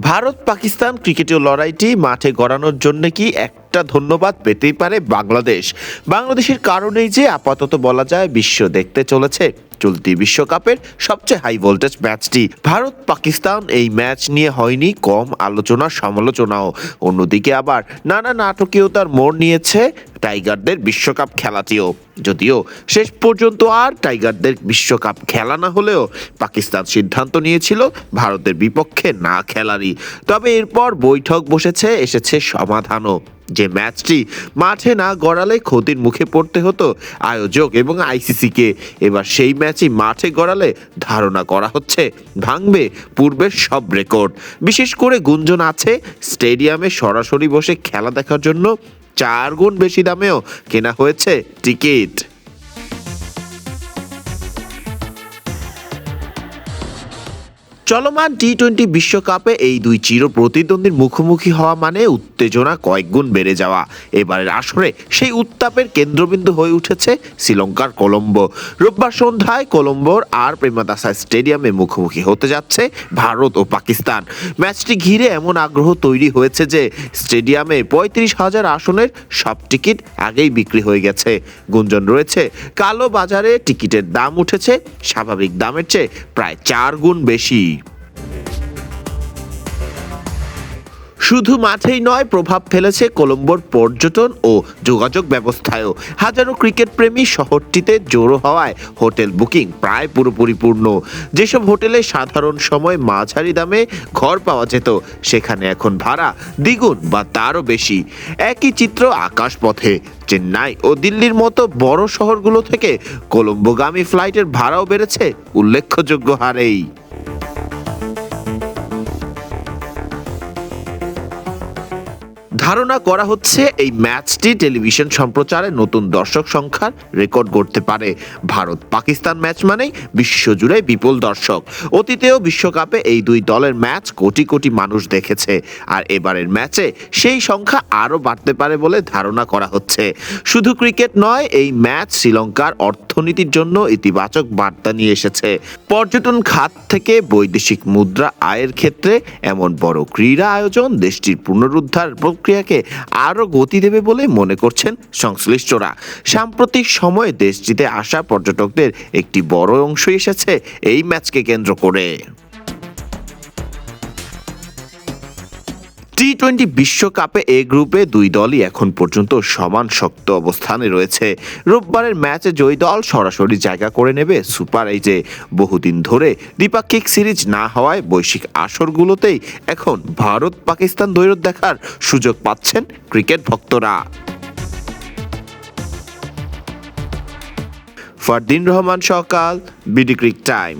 ভারত পাকিস্তান ক্রিকেটীয় লড়াইটি মাঠে গড়ানোর জন্য কি একটা ধন্যবাদ পেতেই পারে বাংলাদেশ। বাংলাদেশের কারণেই যে আপাতত বলা যায় বিশ্ব দেখতে চলেছে চলতি বিশ্বকাপের সবচেয়ে হাই ভোল্টেজ ম্যাচটি। ভারত পাকিস্তান এই ম্যাচ নিয়ে হয়নি কম আলোচনা সমালোচনাও। অন্যদিকে আবার নানা নাটকীয়তার মোড় নিয়েছে টাইগারদের বিশ্বকাপ খেলাটিও। যদিও শেষ পর্যন্ত আর টাইগারদের বিশ্বকাপ খেলা না হলেও পাকিস্তান সিদ্ধান্ত নিয়েছিল ভারতের বিপক্ষে না খেলারই। তবে এরপর বৈঠক বসেছে, এসেছে সমাধানও। যে ম্যাচটি মাঠে না গড়ালে ক্ষতির মুখে পড়তে হতো আয়োজক এবং আইসিসিকে, এবার সেই ম্যাচই মাঠে গড়ালে ধারণা করা হচ্ছে ভাঙবে পূর্বের সব রেকর্ড। বিশেষ করে গুঞ্জন আছে স্টেডিয়ামে সরাসরি বসে খেলা দেখার জন্য 4 গুণ বেশি দামেও কেনা হয়েছে টিকিট। চলমান টি-20 বিশ্বকাপে এই দুই চির প্রতিদ্বন্দ্বীর মুখোমুখি হওয়া মানে উত্তেজনা কয়েক গুণ বেড়ে যাওয়া। এবারের আসরে সেই উত্তাপের কেন্দ্রবিন্দু হয়ে উঠেছে শ্রীলঙ্কার কলম্বো। রোববার সন্ধ্যায় কলম্বোর আর প্রেমাদাসা স্টেডিয়ামে মুখোমুখি হতে যাচ্ছে ভারত ও পাকিস্তান। ম্যাচটি ঘিরে এমন আগ্রহ তৈরি হয়েছে যে স্টেডিয়ামে 35,000 আসনের সব টিকিট আগেই বিক্রি হয়ে গেছে। গুঞ্জন রয়েছে কালো বাজারে টিকিটের দাম উঠেছে স্বাভাবিক দামের চেয়ে প্রায় 4 গুণ বেশি। শুধু মাঠেই নয়, প্রভাব ফেলেছে কলম্বোর পর্যটন ও যোগাযোগ ব্যবস্থায়ও। হাজারো ক্রিকেট প্রেমী শহরটিতে জড়ো হওয়ায় হোটেল বুকিং প্রায় পুরোপুরি পূর্ণ। যেসব হোটেলে সাধারণ সময় মাঝারি দামে ঘর পাওয়া যেত সেখানে এখন ভাড়া দ্বিগুণ বা তারও বেশি। একই চিত্র আকাশপথে। চেন্নাই ও দিল্লির মতো বড় শহরগুলো থেকে কলম্বোগামী ফ্লাইটের ভাড়াও বেড়েছে উল্লেখযোগ্য হারেই। ধারণা করা হচ্ছে এই ম্যাচটি টেলিভিশন সম্প্রচারে নতুন দর্শক সংখ্যার রেকর্ড গড়তে পারে। ভারত পাকিস্তান ম্যাচ মানেই বিশ্বজুড়ে বিপুল দর্শক। অতীতেও বিশ্বকাপে এই দুই দলের ম্যাচ কোটি কোটি মানুষ দেখেছে, আর এবারের ম্যাচে সেই সংখ্যা আরও বাড়তে পারে বলে ধারণা করা হচ্ছে। শুধু ক্রিকেট নয়, এই ম্যাচ শ্রীলঙ্কার অর্থনীতির জন্য ইতিবাচক বার্তা নিয়ে এসেছে। পর্যটন খাত থেকে বৈদেশিক মুদ্রা আয়ের ক্ষেত্রে এমন বড় ক্রীড়া আয়োজন দেশটির পুনরুদ্ধার প্রক্রিয়াকে আরো গতি দেবে বলে মনে করছেন সংশ্লিষ্টরা। সাম্প্রতিক সময়ে দেশটিতে আসা পর্যটকদের একটি বড় অংশ এসেছে এই ম্যাচকে কেন্দ্র করে। টি-20 বিশ্বকাপে এ গ্রুপে দুই দলই এখন পর্যন্ত সমান শক্ত অবস্থানে রয়েছে। রোববারের ম্যাচে জয়ী দল সরাসরি জায়গা করে নেবে সুপার 8-এ। বহুদিন ধরে দ্বিপাক্ষিক সিরিজ না হওয়ায় বৈশ্বিক আসরগুলোতেই এখন ভারত পাকিস্তান দ্বৈরথ দেখার সুযোগ পাচ্ছেন ক্রিকেট ভক্তরা। ফারদিন রহমান সকাল, বিডি ক্রিক টাইম।